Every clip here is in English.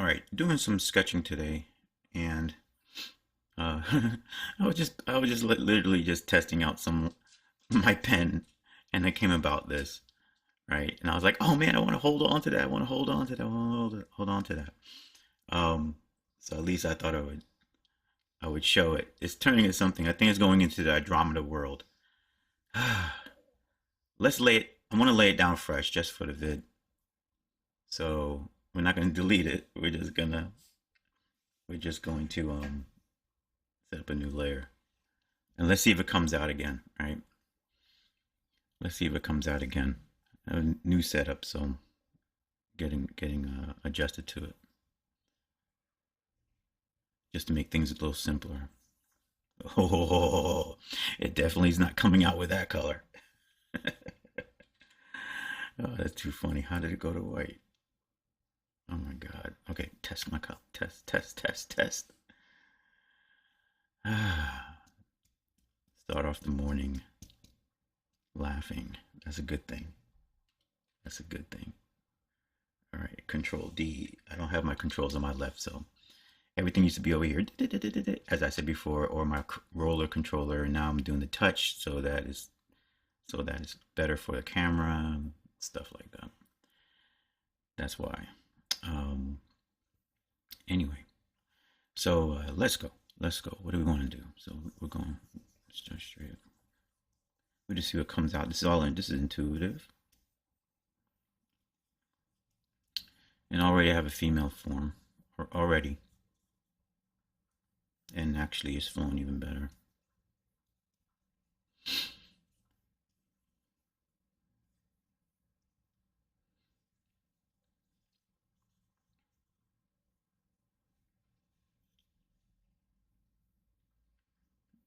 right, doing some sketching today, and uh, I was just literally just testing out some my pen, and it came about this, right? And I was like, oh man, I want to hold on to that. I want to hold on to that. I want to hold on to that. Um, so at least I thought I would show it. It's turning into something. I think it's going into the hydrometer world. Let's lay it. I want to lay it down fresh just for the vid. So we're not going to delete it. We're just going to set up a new layer. And let's see if it comes out again, right? Let's see if it comes out again. A new setup, so getting adjusted to it, just to make things a little simpler. Oh, it definitely is not coming out with that color. Oh, that's too funny. How did it go to white? Oh my God. Okay, test my cup. Test, test, test, test. Start off the morning laughing. That's a good thing. That's a good thing. All right, Control D. I don't have my controls on my left, so everything used to be over here, as I said before, or my roller controller. And now I'm doing the touch, so that is better for the camera, stuff like that. That's why. Um, anyway, so let's go. Let's go. What do we want to do? So we're going start straight up. We'll just see what comes out. This is all in. This is intuitive, and already I have a female form already, and actually it's flowing even better.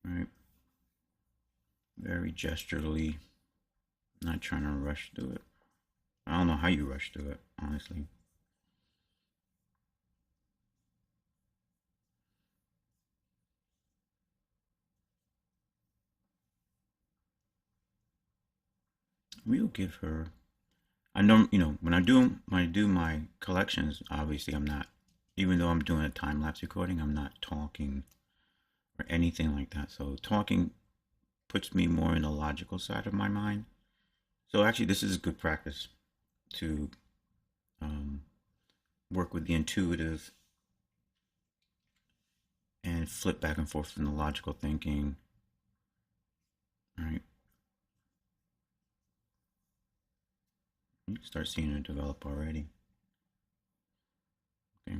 All right, very gesturally, not trying to rush through it. I don't know how you rush through it, honestly. We'll give her. I know, when I do my collections, obviously I'm not, even though I'm doing a time lapse recording, I'm not talking or anything like that. So talking puts me more in the logical side of my mind. So actually, this is good practice to um, work with the intuitive and flip back and forth from the logical thinking. Right? You can start seeing it develop already. Okay.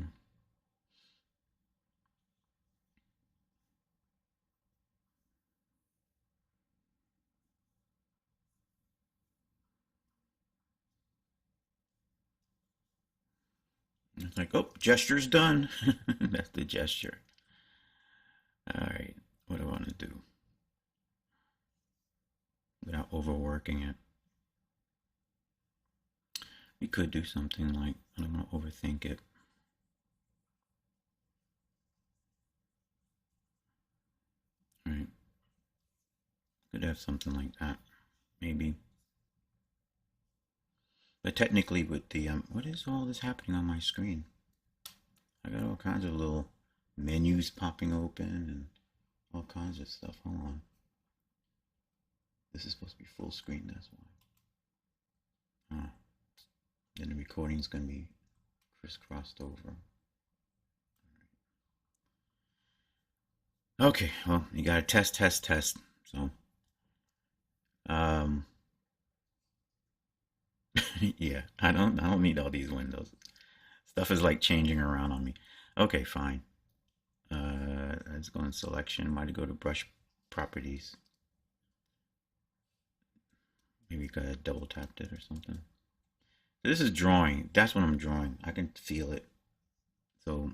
It's like, oh, gesture's done. That's the gesture. All right. What do I want to do without overworking it? We could do something like, I don't want to overthink it. Right? Could have something like that, maybe. But technically, with the what is all this happening on my screen? I got all kinds of little menus popping open and all kinds of stuff. Hold on. This is supposed to be full screen. That's why. Oh. Then the recording's gonna be crisscrossed over. Okay. Well, you gotta test, test, test. So, um, yeah. I don't need all these windows. Stuff is like changing around on me. Okay, fine. Let's go in selection. Might go to brush properties. Maybe you could double tapped it or something. So this is drawing. That's what I'm drawing. I can feel it. So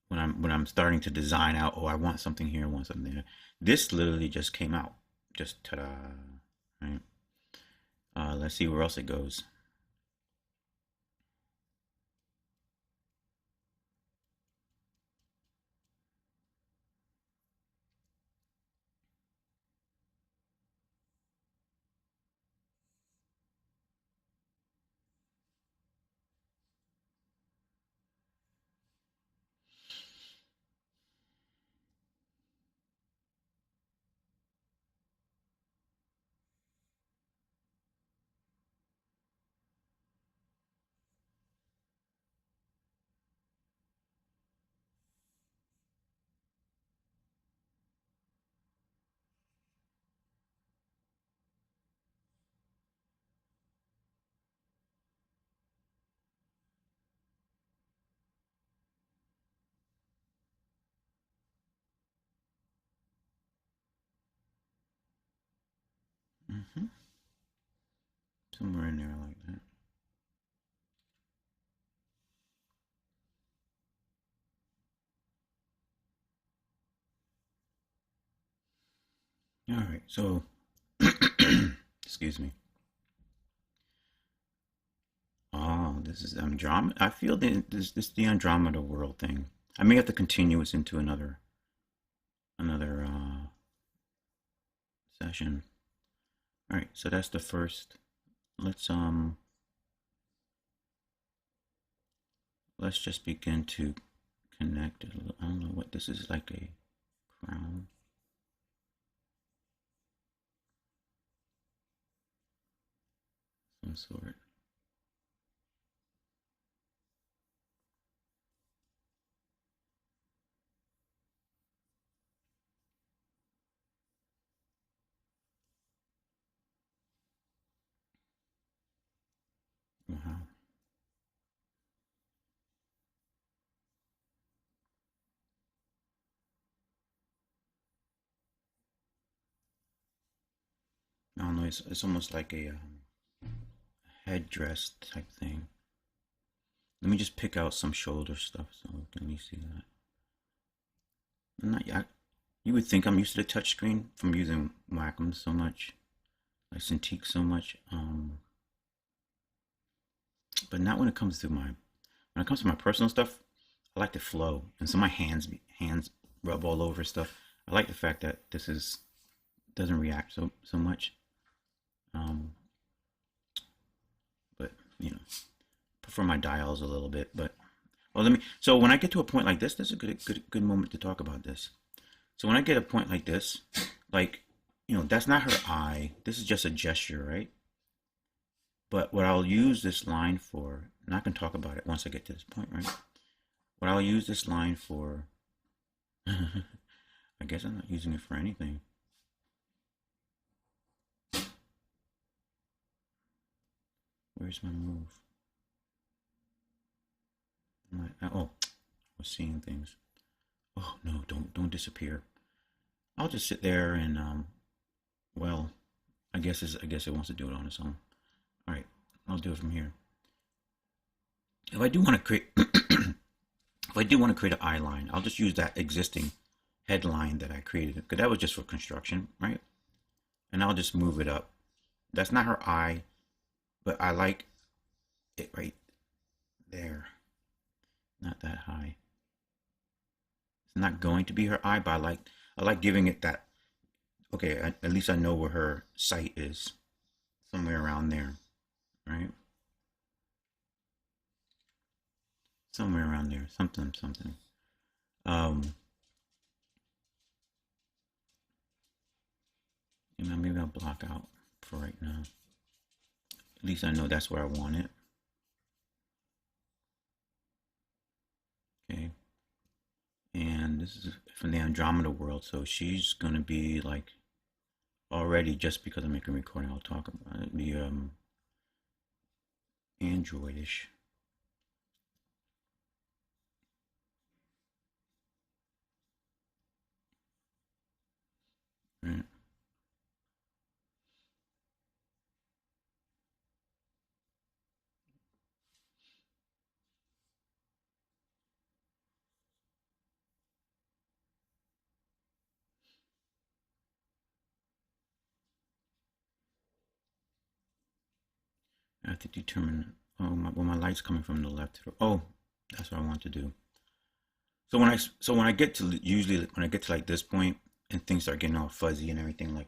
when I'm starting to design out, oh, I want something here, I want something there. This literally just came out. Just ta-da. Right. Let's see where else it goes. Mm-hmm. Somewhere in there like that. All right, so excuse me. Oh, this is Andromeda. I feel that this the Andromeda world thing. I may have to continue this into another session. All right, so that's the first. Let's let's just begin to connect it. I don't know what this is, like a crown. Some sort. Wow. I don't know. It's almost like a headdress type thing. Let me just pick out some shoulder stuff so let me see that. I'm not, you would think I'm used to the touchscreen from using Wacom so much, like Cintiq so much, but not when it comes to my personal stuff. I like the flow, and so my hands rub all over stuff. I like the fact that this is doesn't react so much. Um, but you know, prefer my dials a little bit. But well, let me. So when I get to a point like this is a good moment to talk about this. So when I get a point like this, like that's not her eye. This is just a gesture, right? But what I'll use this line for, and I can talk about it once I get to this point, right? What I'll use this line for, I guess I'm not using it for anything. Where's my move? Oh, I was seeing things. Oh no, don't disappear. I'll just sit there and well, I guess it wants to do it on its own. All right, I'll do it from here. If I do want to create, if I do want to create an eye line, I'll just use that existing headline that I created because that was just for construction, right? And I'll just move it up. That's not her eye, but I like it right there. Not that high. It's not going to be her eye, but I like giving it that. Okay, at least I know where her sight is, somewhere around there, right? Somewhere around there, something. Um, maybe I'll block out for right now. At least I know that's where I want it. Okay, and this is from the Andromeda world, so she's gonna be like already just because I'm making a recording. I'll talk about it. The Androidish. Right. I have to determine. Oh, my light's coming from the left. Oh, that's what I want to do. So when I get to usually when I get to like this point and things start getting all fuzzy and everything like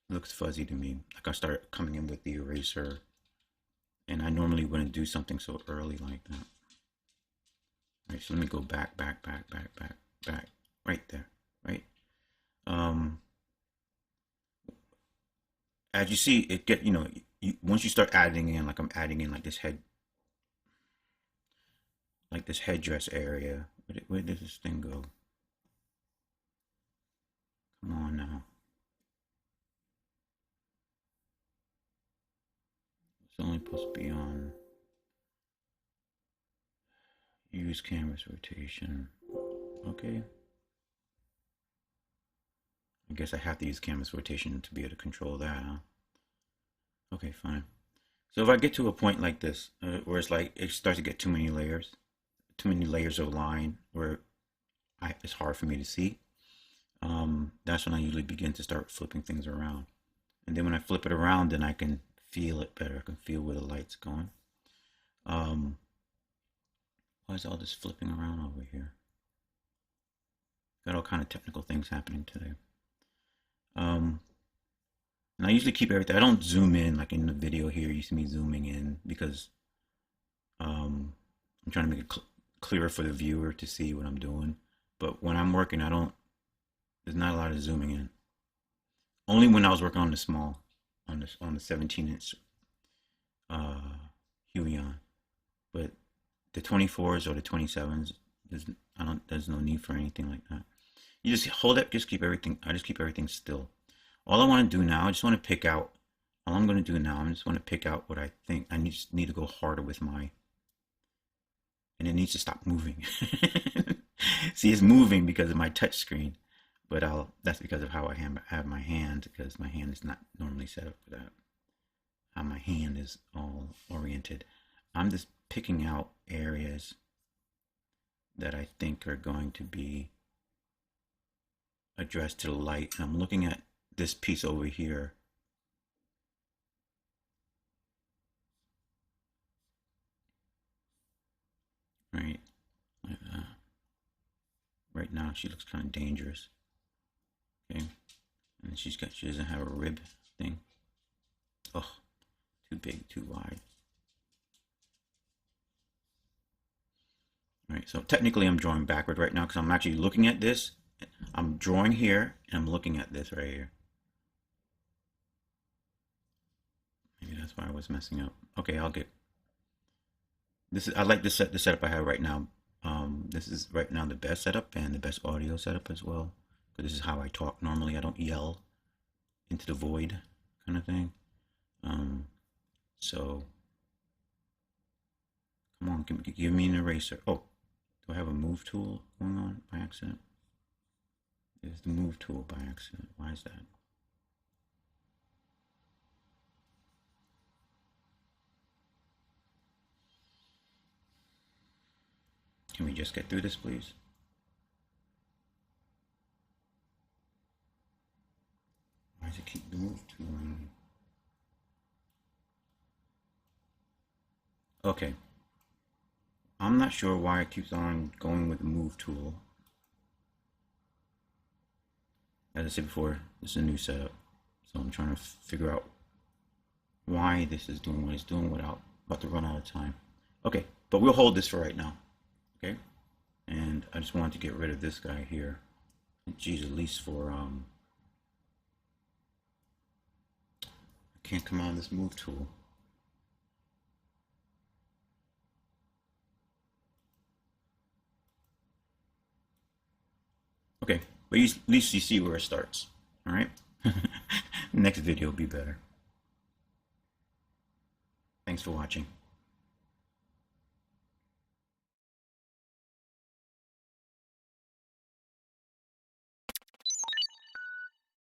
looks fuzzy to me, like I start coming in with the eraser, and I normally wouldn't do something so early like that. All right, so let me go back, right there, right. Um, as you see, it get once you start adding in, like I'm adding in like this headdress area. Where does this thing go? Come on now. It's only supposed to be on use canvas rotation. Okay. I guess I have to use canvas rotation to be able to control that, huh? Okay, fine. So if I get to a point like this, where it's like it starts to get too many layers of line, where it's hard for me to see, that's when I usually begin to start flipping things around. And then when I flip it around, then I can feel it better. I can feel where the light's going. Um, why is all this flipping around over here? Got all kind of technical things happening today. And I usually keep everything. I don't zoom in like in the video here. You see me zooming in because I'm trying to make it clearer for the viewer to see what I'm doing. But when I'm working, there's not a lot of zooming in. Only when I was working on the small, on the 17-inch Huion. But the 24s or the 27s, there's no need for anything like that. You just hold it, just keep everything. I just keep everything still. All I want to do now, I just want to pick out. All I'm going to do now, I just want to pick out what I think I need to go harder with my. And it needs to stop moving. See, it's moving because of my touch screen, but that's because of how I have my hand, because my hand is not normally set up for that. How my hand is all oriented. I'm just picking out areas that I think are going to be addressed to the light. And I'm looking at this piece over here. Right, like that. Right now she looks kind of dangerous. Okay, and she doesn't have a rib thing. Oh, too big, too wide. All right, so technically I'm drawing backward right now because I'm actually looking at this. I'm drawing here and I'm looking at this right here. Maybe that's why I was messing up. Okay, I'll get this. I like the setup I have right now. This is right now the best setup and the best audio setup as well. But this is how I talk normally. I don't yell into the void kind of thing. So come on, give me an eraser. Oh, do I have a move tool going on by accident? There's the move tool by accident. Why is that? Can we just get through this, please? Why does it keep the move tool on? Okay. I'm not sure why it keeps on going with the move tool. As I said before, this is a new setup. So I'm trying to figure out why this is doing what it's doing without about to run out of time. Okay, but we'll hold this for right now. Okay? And I just wanted to get rid of this guy here. Geez, at least for I can't come on this move tool. Okay, but at least you see where it starts. All right. Next video will be better. Thanks for watching.